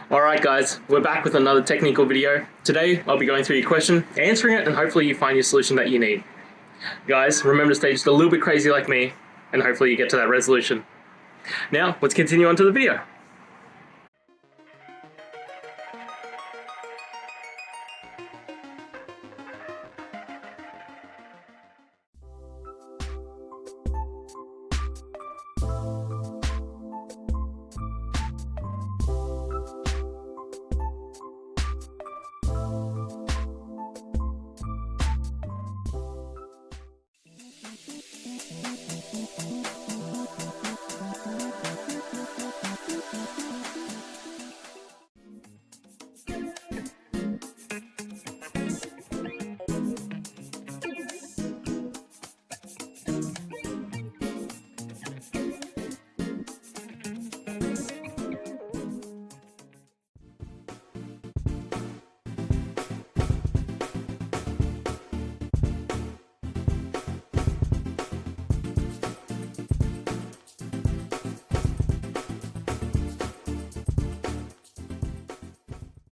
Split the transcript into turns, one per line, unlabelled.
Alright guys, we're back with another technical video. Today I'll be going through your question, answering it, and hopefully you find your solution that you need. Guys, remember to stay just a little bit crazy like me, and hopefully you get to that resolution. Now, let's continue on to the video.